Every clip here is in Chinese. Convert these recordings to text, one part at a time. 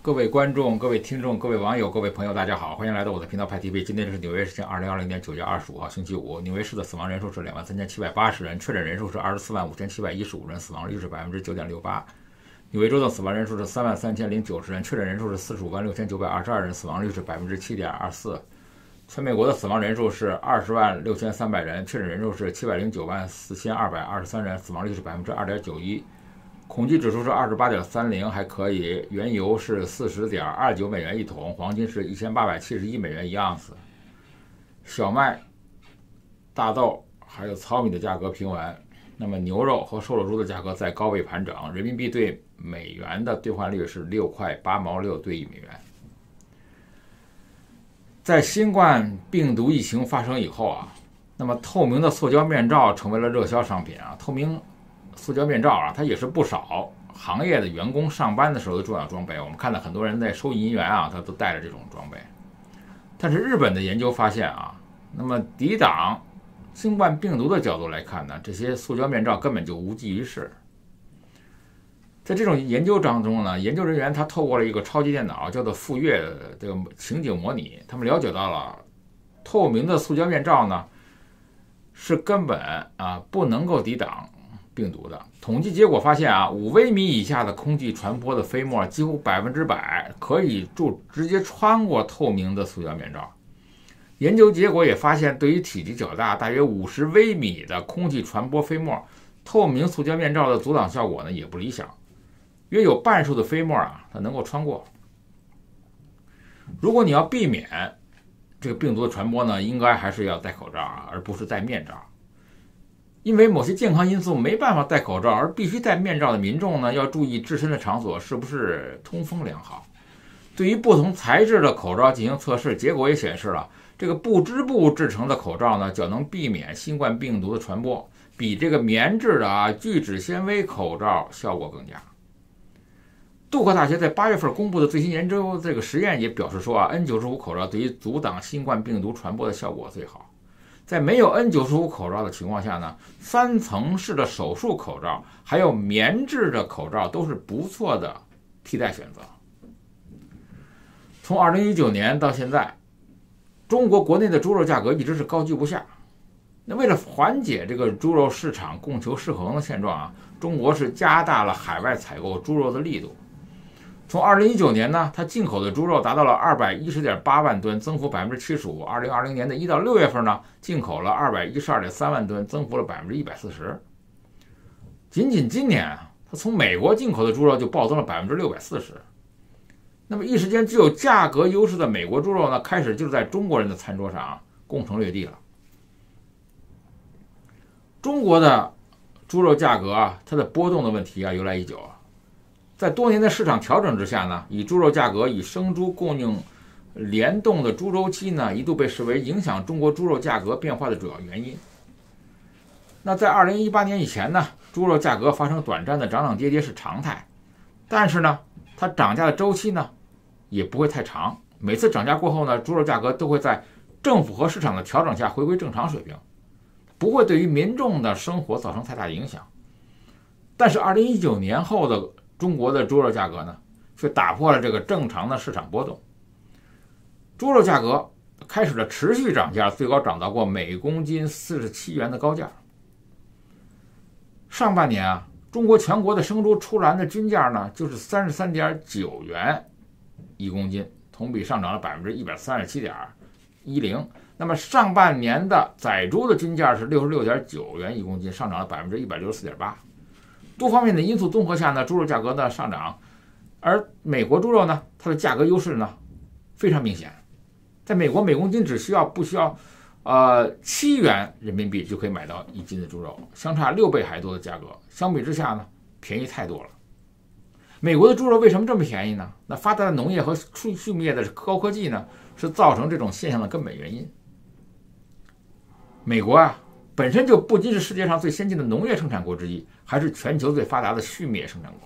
各位观众、各位听众、各位网友、各位朋友，大家好，欢迎来到我的频道派 TV。今天是纽约时间2020年9月25号，星期五。纽约市的死亡人数是23780人，确诊人数是245715人，死亡率是9.68%。纽约州的死亡人数是33090人，确诊人数是456922人，死亡率是7.24%。全美国的死亡人数是206300人，确诊人数是7094223人，死亡率是2.91%。恐惧指数是28.30，还可以。原油是40.29美元一桶，黄金是1871美元一盎司。小麦、大豆还有糙米的价格平稳。那么牛肉和瘦肉猪的价格在高位盘整。人民币对美元的兑换率是6块8毛6兑1美元。在新冠病毒疫情发生以后啊，那么透明的塑胶面罩成为了热销商品啊。透明塑胶面罩啊，它也是不少行业的员工上班的时候的重要装备。我们看到很多人在收银员啊，他都带着这种装备。但是日本的研究发现啊，那么抵挡新冠病毒的角度来看呢，这些塑胶面罩根本就无济于事。在这种研究当中呢，研究人员他透过了一个超级电脑叫做富岳的这个情景模拟，他们了解到了透明的塑胶面罩呢是根本不能够抵挡病毒的。统计结果发现啊，5微米以下的空气传播的飞沫几乎100%可以直接穿过透明的塑胶面罩。研究结果也发现，对于体积较大，大约50微米的空气传播飞沫，透明塑胶面罩的阻挡效果呢也不理想，约有半数的飞沫它能够穿过。如果你要避免这个病毒的传播呢，应该还是要戴口罩而不是戴面罩。因为某些健康因素没办法戴口罩而必须戴面罩的民众呢，要注意自身的场所是不是通风良好。对于不同材质的口罩进行测试，结果也显示了这个不织布制成的口罩呢，较能避免新冠病毒的传播，比这个棉质的聚酯纤维口罩效果更佳。杜克大学在8月份公布的最新研究这个实验也表示说N95 口罩对于阻挡新冠病毒传播的效果最好。在没有 N95 口罩的情况下呢，3层式的手术口罩还有棉质的口罩都是不错的替代选择。从2019年到现在，中国国内的猪肉价格一直是高居不下。那为了缓解这个猪肉市场供求失衡的现状中国是加大了海外采购猪肉的力度。从2019年呢，它进口的猪肉达到了210.8万吨，增幅75%。2020年的1到6月份呢，进口了212.3万吨，增幅了140%。仅仅今年它从美国进口的猪肉就暴增了640%。那么一时间具有价格优势的美国猪肉呢，开始就在中国人的餐桌上攻城略地了。中国的猪肉价格它的波动的问题由来已久。在多年的市场调整之下呢，以猪肉价格与生猪供应联动的猪周期呢，一度被视为影响中国猪肉价格变化的主要原因。那在2018年以前呢，猪肉价格发生短暂的涨涨跌跌是常态，但是呢，它涨价的周期呢也不会太长。每次涨价过后呢，猪肉价格都会在政府和市场的调整下回归正常水平，不会对于民众的生活造成太大影响。但是2019年后的中国的猪肉价格呢，却打破了这个正常的市场波动。猪肉价格开始了持续涨价，最高涨到过每公斤47元的高价。上半年中国全国的生猪出栏的均价呢，就是33.9元一公斤，同比上涨了137.10%。那么上半年的仔猪的均价是66.9元一公斤，上涨了164.8%。多方面的因素综合下呢，猪肉价格的上涨，而美国猪肉呢，它的价格优势呢非常明显。在美国，每公斤不需要7元人民币就可以买到1斤的猪肉，相差6倍还多的价格。相比之下呢，便宜太多了。美国的猪肉为什么这么便宜呢？那发达的农业和畜牧业的高科技呢，是造成这种现象的根本原因。美国本身就不仅是世界上最先进的农业生产国之一，还是全球最发达的畜牧业生产国。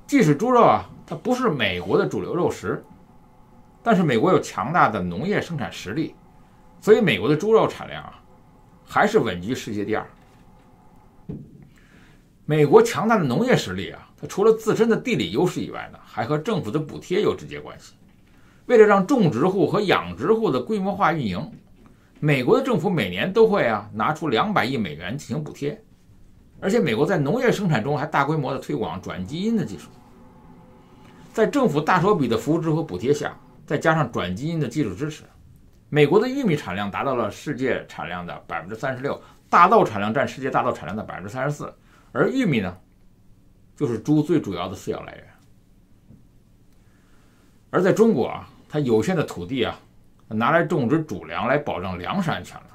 即使猪肉它不是美国的主流肉食，但是美国有强大的农业生产实力，所以美国的猪肉产量还是稳居世界第2。美国强大的农业实力它除了自身的地理优势以外呢，还和政府的补贴有直接关系。为了让种植户和养殖户的规模化运营，美国的政府每年都会拿出200亿美元进行补贴，而且美国在农业生产中还大规模的推广转基因的技术。在政府大手笔的扶持和补贴下，再加上转基因的技术支持，美国的玉米产量达到了世界产量的36%，大豆产量占世界大豆产量的34%，而玉米呢，就是猪最主要的饲料来源。而在中国它有限的土地拿来种植主粮来保障粮食安全了，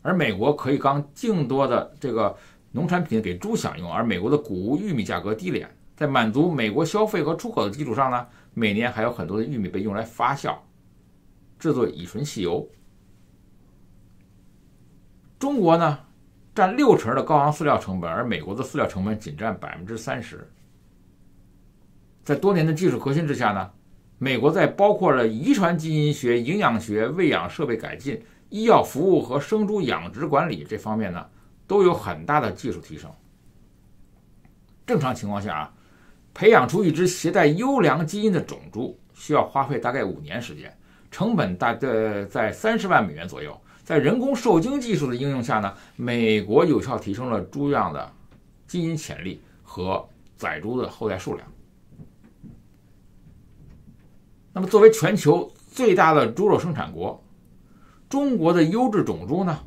而美国可以将更多的这个农产品给猪享用，而美国的谷物玉米价格低廉，在满足美国消费和出口的基础上呢，每年还有很多的玉米被用来发酵，制作乙醇汽油。中国呢占60%的高昂饲料成本，而美国的饲料成本仅占30%。在多年的技术革新之下呢，美国在包括了遗传基因学、营养学、喂养设备改进、医药服务和生猪养殖管理这方面呢，都有很大的技术提升。正常情况下培养出一只携带优良基因的种猪需要花费大概5年时间，成本大概在30万美元左右。在人工受精技术的应用下呢，美国有效提升了猪样的基因潜力和宰猪的后代数量。那么作为全球最大的猪肉生产国，中国的优质种猪呢，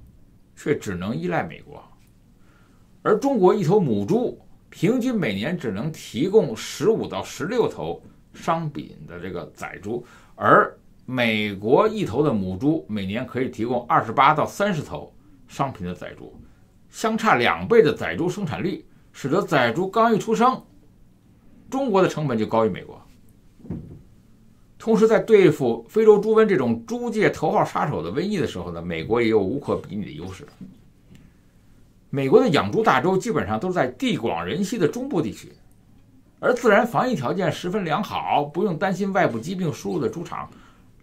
却只能依赖美国。而中国一头母猪平均每年只能提供15到16头商品的这个宰猪，而美国一头的母猪每年可以提供28到30头商品的宰猪，相差2倍的宰猪生产率，使得宰猪刚一出生，中国的成本就高于美国。同时在对付非洲猪瘟这种猪界头号杀手的瘟疫的时候呢，美国也有无可比拟的优势。美国的养猪大洲基本上都是在地广人稀的中部地区，而自然防疫条件十分良好，不用担心外部疾病输入的猪场。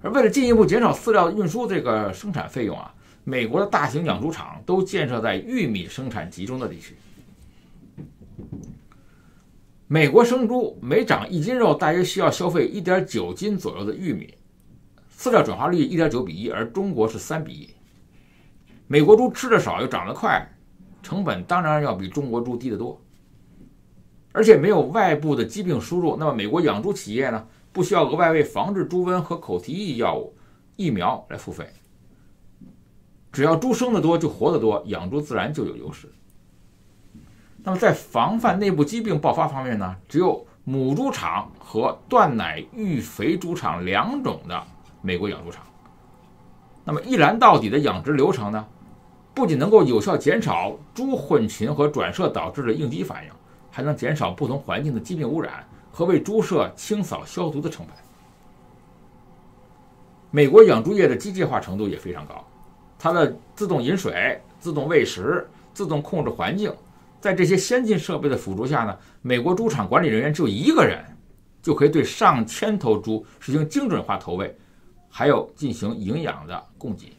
而为了进一步减少饲料运输这个生产费用美国的大型养猪场都建设在玉米生产集中的地区。美国生猪每长1斤肉大约需要消费1.9斤左右的玉米，饲料转化率1.9比1，而中国是3比1。美国猪吃得少又长得快，成本当然要比中国猪低得多，而且没有外部的疾病输入，那么美国养猪企业呢，不需要额外为防治猪瘟和口蹄疫药物、疫苗来付费。只要猪生得多就活得多，养猪自然就有优势。那么在防范内部疾病爆发方面呢，只有母猪场和断奶育肥猪场2种的美国养猪场。那么一栏到底的养殖流程呢，不仅能够有效减少猪混群和转舍导致的应激反应，还能减少不同环境的疾病污染和为猪舍清扫消毒的成本。美国养猪业的机械化程度也非常高，它的自动饮水、自动喂食、自动控制环境，在这些先进设备的辅助下呢，美国猪场管理人员只有1个人就可以对上千头猪实行精准化投喂，还有进行营养的供给。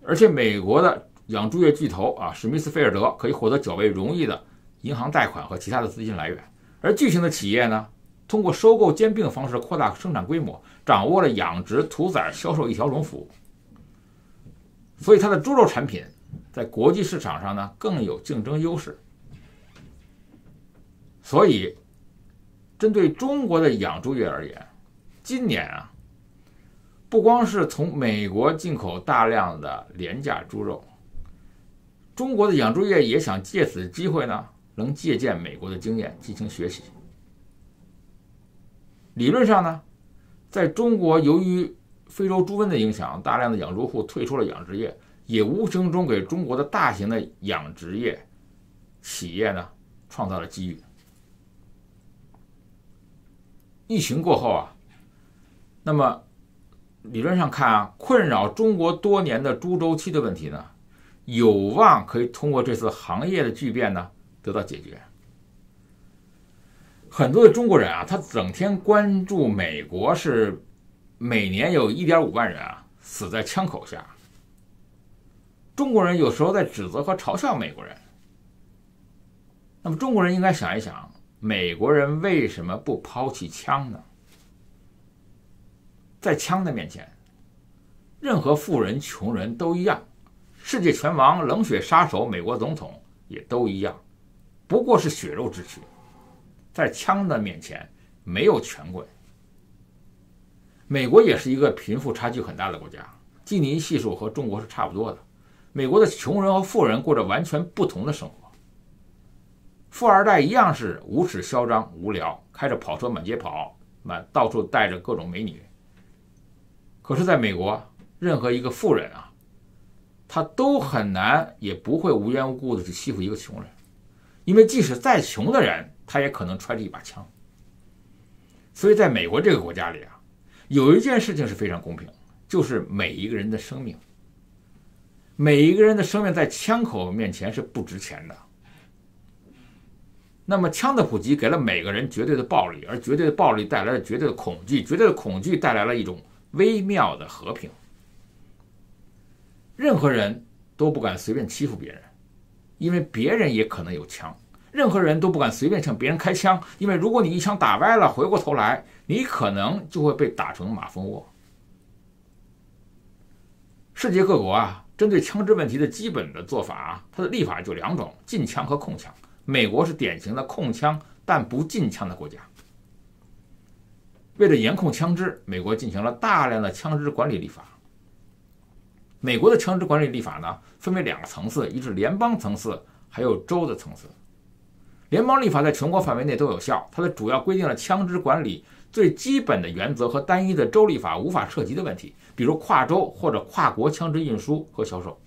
而且美国的养猪业巨头史密斯菲尔德可以获得较为容易的银行贷款和其他的资金来源，而巨型的企业呢，通过收购兼并方式扩大生产规模，掌握了养殖、屠宰、销售一条龙服务，所以它的猪肉产品在国际市场上呢更有竞争优势。所以针对中国的养猪业而言，今年不光是从美国进口大量的廉价猪肉，中国的养猪业也想借此机会呢，能借鉴美国的经验进行学习。理论上呢，在中国由于非洲猪瘟的影响，大量的养猪户退出了养殖业，也无形中给中国的大型的养殖业企业呢创造了机遇。疫情过后那么理论上看困扰中国多年的猪周期的问题呢，有望可以通过这次行业的巨变呢得到解决。很多的中国人他整天关注美国是每年有1.5万人死在枪口下，中国人有时候在指责和嘲笑美国人。那么中国人应该想一想，美国人为什么不抛弃枪呢？在枪的面前，任何富人穷人都一样，世界拳王冷血杀手美国总统也都一样，不过是血肉之躯。在枪的面前没有权贵。美国也是一个贫富差距很大的国家，基尼系数和中国是差不多的。美国的穷人和富人过着完全不同的生活。富二代一样是无耻嚣张无聊，开着跑车满街跑，到处带着各种美女。可是在美国，任何一个富人啊，他都很难也不会无缘无故的去欺负一个穷人，因为即使再穷的人，他也可能揣着一把枪。所以在美国这个国家里啊，有一件事情是非常公平，就是每一个人的生命。每一个人的生命在枪口面前是不值钱的。那么枪的普及给了每个人绝对的暴力，而绝对的暴力带来了绝对的恐惧，绝对的恐惧带来了一种微妙的和平。任何人都不敢随便欺负别人，因为别人也可能有枪。任何人都不敢随便向别人开枪，因为如果你一枪打歪了，回过头来，你可能就会被打成马蜂窝。世界各国啊，针对枪支问题的基本的做法啊，它的立法就两种：禁枪和控枪。美国是典型的控枪但不禁枪的国家。为了严控枪支，美国进行了大量的枪支管理立法。美国的枪支管理立法呢，分为两个层次，一是联邦层次，还有州的层次。联邦立法在全国范围内都有效，它的主要规定了枪支管理最基本的原则和单一的州立法无法涉及的问题，比如跨州或者跨国枪支运输和销售。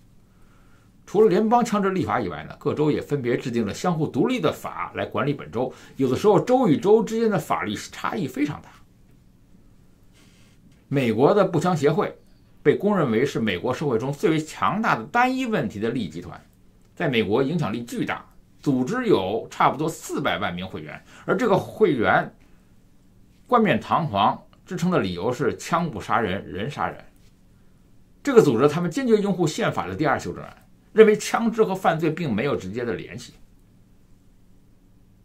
除了联邦枪支立法以外呢，各州也分别制定了相互独立的法来管理本州，有的时候州与州之间的法律差异非常大。美国的步枪协会被公认为是美国社会中最为强大的单一问题的利益集团，在美国影响力巨大，组织有差不多400万名会员，而这个会员冠冕堂皇支撑的理由是枪不杀人，人杀人。这个组织他们坚决拥护宪法的第2修正案，认为枪支和犯罪并没有直接的联系。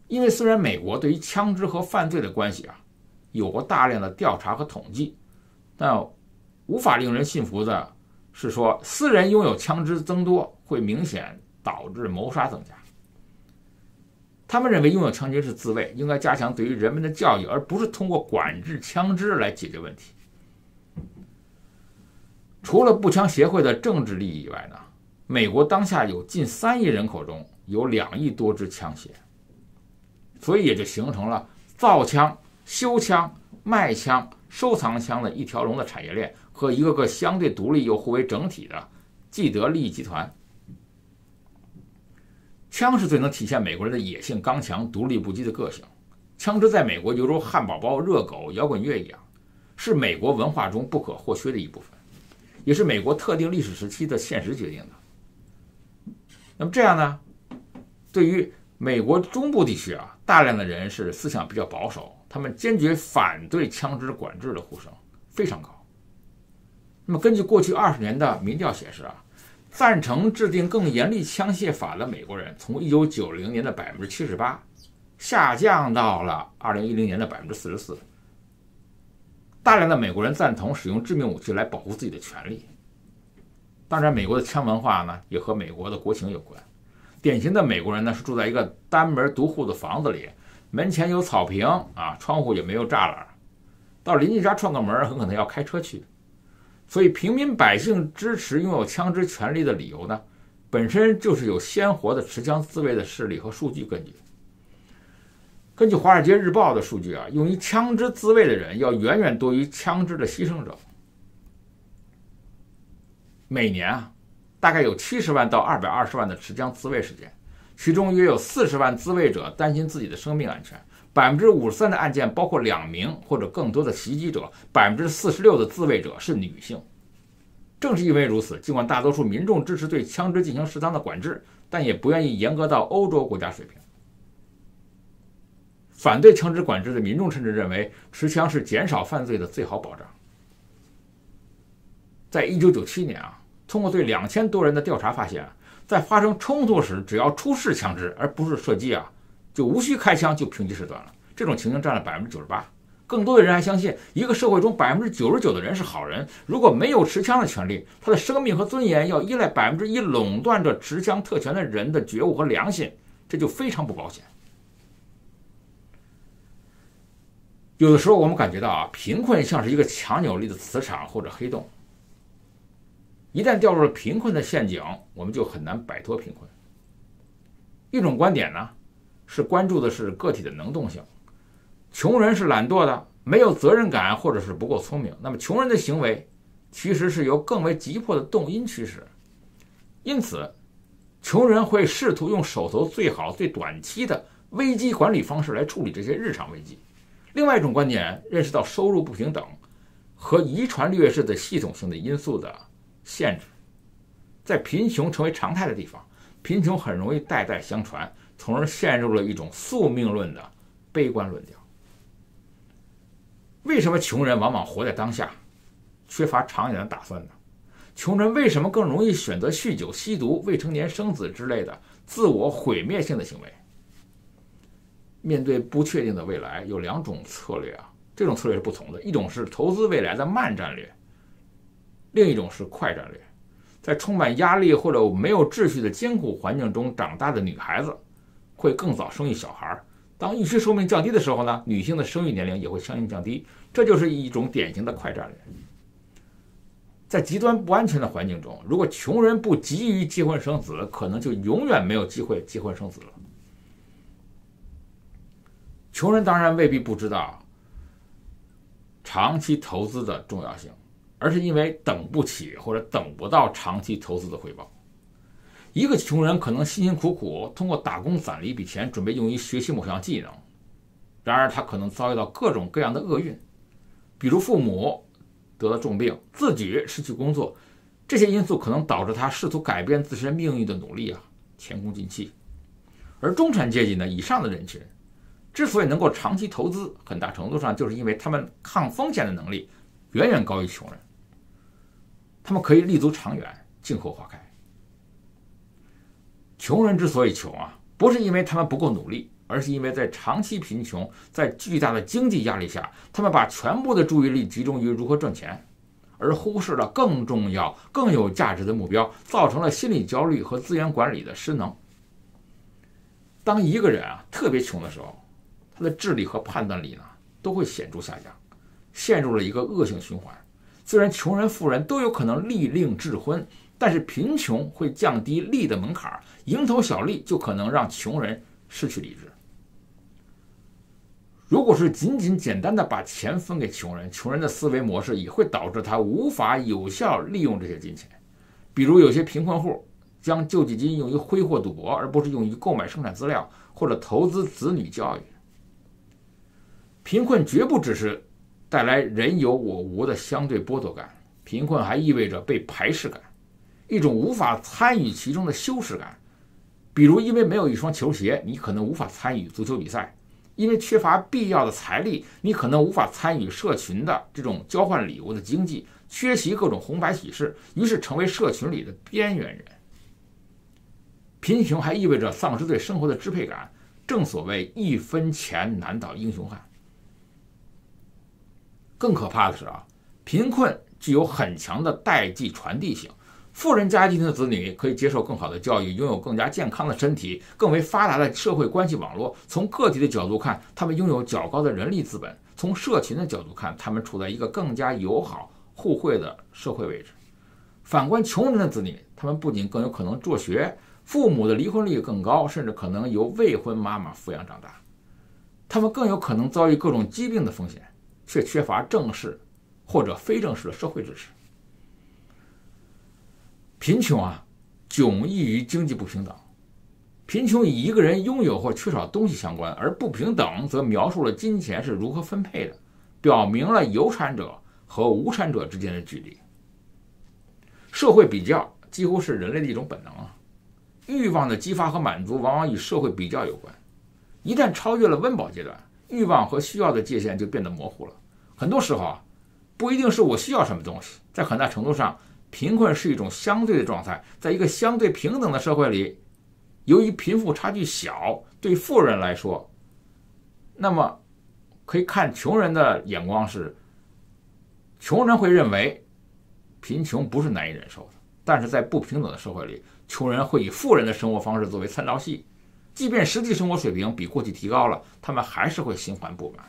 因为虽然美国对于枪支和犯罪的关系啊有过大量的调查和统计，但无法令人信服的是说，私人拥有枪支增多会明显导致谋杀增加。他们认为拥有枪支是自卫，应该加强对于人们的教育，而不是通过管制枪支来解决问题。除了步枪协会的政治利益以外呢，美国当下有近3亿人口中有2亿多支枪械，所以也就形成了造枪、修枪、卖枪、收藏枪的一条龙的产业链和一个个相对独立又互为整体的既得利益集团。枪是最能体现美国人的野性刚强、独立不羁的个性。枪支在美国犹如汉堡包、热狗、摇滚乐一样，是美国文化中不可或缺的一部分，也是美国特定历史时期的现实决定的。那么这样呢，对于美国中部地区啊，大量的人是思想比较保守，他们坚决反对枪支管制的呼声非常高。那么根据过去20年的民调显示啊，赞成制定更严厉枪械法的美国人，从1990年的78%下降到了2010年的44%。大量的美国人赞同使用致命武器来保护自己的权利。当然，美国的枪文化呢，也和美国的国情有关。典型的美国人呢，是住在一个单门独户的房子里，门前有草坪啊，窗户也没有栅栏，到邻居家串个门，很可能要开车去。所以平民百姓支持拥有枪支权利的理由呢，本身就是有鲜活的持枪自卫的事例和数据根据。根据《华尔街日报》的数据啊，用于枪支自卫的人要远远多于枪支的牺牲者。每年啊，大概有70万到220万的持枪自卫事件，其中约有40万自卫者担心自己的生命安全。53%的案件包括2名或者更多的袭击者，46%的自卫者是女性。正是因为如此，尽管大多数民众支持对枪支进行适当的管制，但也不愿意严格到欧洲国家水平。反对枪支管制的民众甚至认为，持枪是减少犯罪的最好保障。在1997年啊，通过对2000多人的调查发现，在发生冲突时，只要出示枪支而不是射击啊，就无需开枪就平级事端了。这种情形占了98%。更多的人还相信，一个社会中99%的人是好人，如果没有持枪的权利，他的生命和尊严要依赖1%垄断着持枪特权的人的觉悟和良心，这就非常不保险。有的时候我们感觉到贫困像是一个强有力的磁场或者黑洞，一旦掉入了贫困的陷阱，我们就很难摆脱贫困。一种观点呢，是关注的是个体的能动性，穷人是懒惰的，没有责任感，或者是不够聪明，那么穷人的行为其实是由更为急迫的动因驱使，因此穷人会试图用手头最好最短期的危机管理方式来处理这些日常危机。另外一种观点认识到收入不平等和遗传劣势的系统性的因素的限制，在贫穷成为常态的地方，贫穷很容易代代相传，从而陷入了一种宿命论的悲观论调。为什么穷人往往活在当下，缺乏长远的打算呢？穷人为什么更容易选择酗酒、吸毒、未成年生子之类的自我毁灭性的行为？面对不确定的未来，有2种策略这种策略是不同的，一种是投资未来的慢战略，另一种是快战略。在充满压力或者没有秩序的艰苦环境中长大的女孩子会更早生育小孩，当预期寿命降低的时候呢，女性的生育年龄也会相应降低，这就是一种典型的快战略。在极端不安全的环境中，如果穷人不急于结婚生子，可能就永远没有机会结婚生子了。穷人当然未必不知道长期投资的重要性，而是因为等不起或者等不到长期投资的回报。一个穷人可能辛辛苦苦通过打工攒了一笔钱，准备用于学习某项技能，然而他可能遭遇到各种各样的厄运，比如父母得了重病，自己失去工作，这些因素可能导致他试图改变自身命运的努力前功尽弃。而中产阶级呢，以上的人群之所以能够长期投资，很大程度上就是因为他们抗风险的能力远远高于穷人，他们可以立足长远，静候花开。穷人之所以穷不是因为他们不够努力，而是因为在长期贫穷，在巨大的经济压力下，他们把全部的注意力集中于如何赚钱，而忽视了更重要、更有价值的目标，造成了心理焦虑和资源管理的失能。当一个人特别穷的时候，他的智力和判断力呢都会显著下降，陷入了一个恶性循环。虽然穷人富人都有可能利令智昏，但是贫穷会降低利的门槛，蝇头小利就可能让穷人失去理智。如果是仅仅简单的把钱分给穷人，穷人的思维模式也会导致他无法有效利用这些金钱。比如有些贫困户将救济金用于挥霍赌博，而不是用于购买生产资料或者投资子女教育。贫困绝不只是带来人有我无的相对剥夺感，贫困还意味着被排斥感，一种无法参与其中的羞耻感。比如因为没有一双球鞋，你可能无法参与足球比赛；因为缺乏必要的财力，你可能无法参与社群的这种交换礼物的经济，缺席各种红白喜事，于是成为社群里的边缘人。贫穷还意味着丧失对生活的支配感，正所谓一分钱难倒英雄汉。更可怕的是贫困具有很强的代际传递性。富人家庭的子女可以接受更好的教育，拥有更加健康的身体，更为发达的社会关系网络。从个体的角度看，他们拥有较高的人力资本；从社群的角度看，他们处在一个更加友好互惠的社会位置。反观穷人的子女，他们不仅更有可能辍学，父母的离婚率更高，甚至可能由未婚妈妈抚养长大。他们更有可能遭遇各种疾病的风险，却缺乏正式或者非正式的社会支持。贫穷迥异于经济不平等。贫穷与一个人拥有或缺少东西相关，而不平等则描述了金钱是如何分配的，表明了有产者和无产者之间的距离。社会比较几乎是人类的一种本能欲望的激发和满足往往与社会比较有关。一旦超越了温饱阶段，欲望和需要的界限就变得模糊了。很多时候不一定是我需要什么东西，在很大程度上，贫困是一种相对的状态。在一个相对平等的社会里，由于贫富差距小，对富人来说，那么可以看穷人的眼光是，穷人会认为贫穷不是难以忍受的，但是在不平等的社会里，穷人会以富人的生活方式作为参照系，即便实际生活水平比过去提高了，他们还是会心怀不满。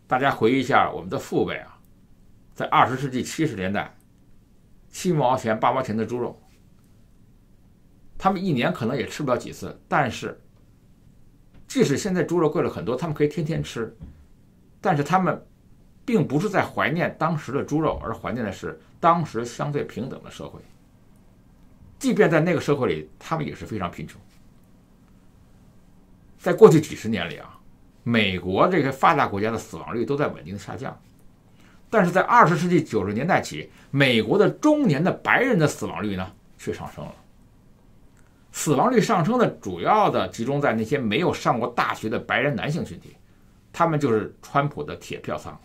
大家回忆一下我们的父辈啊，在20世纪70年代，7毛钱、8毛钱的猪肉，他们一年可能也吃不了几次，但是即使现在猪肉贵了很多，他们可以天天吃，但是他们并不是在怀念当时的猪肉，而怀念的是当时相对平等的社会。即便在那个社会里，他们也是非常贫穷。在过去几十年里啊，美国这些发达国家的死亡率都在稳定的下降，但是在20世纪90年代起，美国的中年的白人的死亡率呢却上升了。死亡率上升的主要的集中在那些没有上过大学的白人男性群体，他们就是川普的铁票仓。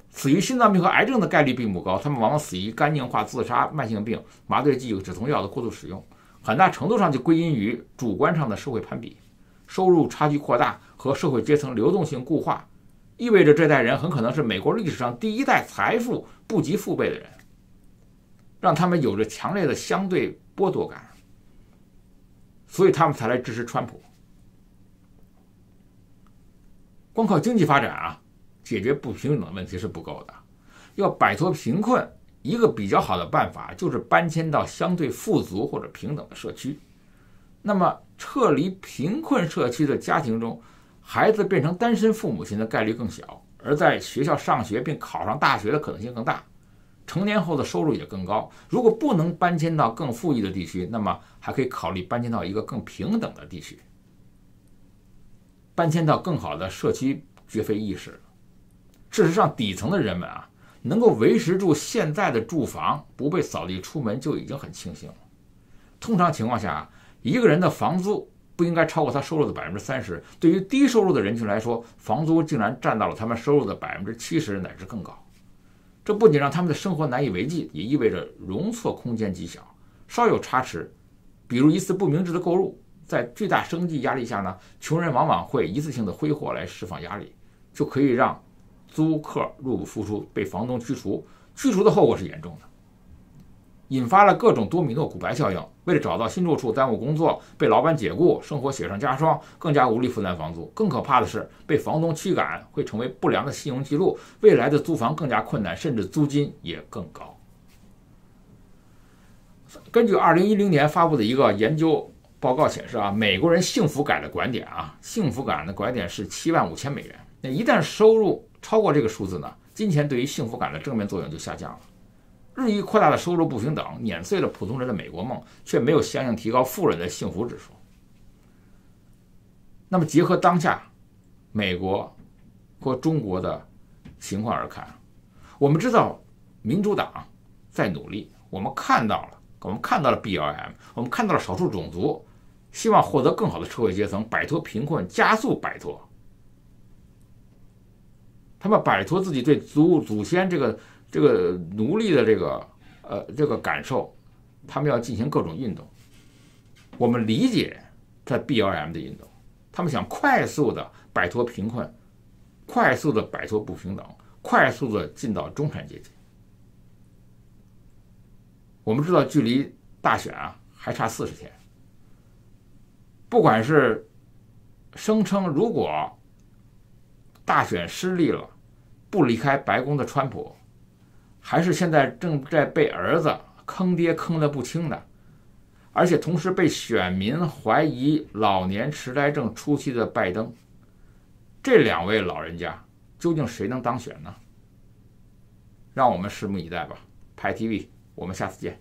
死于心脏病和癌症的概率并不高，他们往往死于肝硬化、自杀、慢性病、麻醉剂、止痛药的过度使用，很大程度上就归因于主观上的社会攀比、收入差距扩大和社会阶层流动性固化，意味着这代人很可能是美国历史上第一代财富不及父辈的人，让他们有着强烈的相对剥夺感，所以他们才来支持川普。光靠经济发展啊，解决不平等的问题是不够的。要摆脱贫困，一个比较好的办法就是搬迁到相对富足或者平等的社区。那么撤离贫困社区的家庭中，孩子变成单身父母亲的概率更小，而在学校上学并考上大学的可能性更大，成年后的收入也更高。如果不能搬迁到更富裕的地区，那么还可以考虑搬迁到一个更平等的地区。搬迁到更好的社区绝非易事。事实上，底层的人们啊，能够维持住现在的住房，不被扫地出门就已经很庆幸了。通常情况下，一个人的房租不应该超过他收入的30%。对于低收入的人群来说，房租竟然占到了他们收入的70%乃至更高。这不仅让他们的生活难以为继，也意味着容错空间极小，稍有差池，比如一次不明智的购入，在巨大生计压力下呢，穷人往往会一次性的挥霍来释放压力，就可以让租客入不敷出，被房东驱除。驱除的后果是严重的，引发了各种多米诺骨牌效应。为了找到新住处，耽误工作，被老板解雇，生活雪上加霜，更加无力负担房租。更可怕的是，被房东驱赶会成为不良的信用记录，未来的租房更加困难，甚至租金也更高。根据2010年发布的一个研究报告显示啊，美国人幸福感的拐点啊，幸福感的拐点是75000美元。那一旦收入超过这个数字呢，金钱对于幸福感的正面作用就下降了。日益扩大的收入不平等碾碎了普通人的美国梦，却没有相应提高富人的幸福指数。那么结合当下美国和中国的情况而看，我们知道民主党在努力，我们看到了 BLM， 我们看到了少数种族希望获得更好的社会阶层，摆脱贫困，加速摆脱。他们摆脱自己对祖先这个奴隶的这个感受，他们要进行各种运动。我们理解在 BLM 的运动，他们想快速的摆脱贫困，快速的摆脱不平等，快速的进到中产阶级。我们知道距离大选啊还差40天，不管是声称如果大选失利了不离开白宫的川普，还是现在正在被儿子坑爹坑得不轻的，而且同时被选民怀疑老年痴呆症初期的拜登，这2位老人家究竟谁能当选呢？让我们拭目以待吧。派 TV， 我们下次见。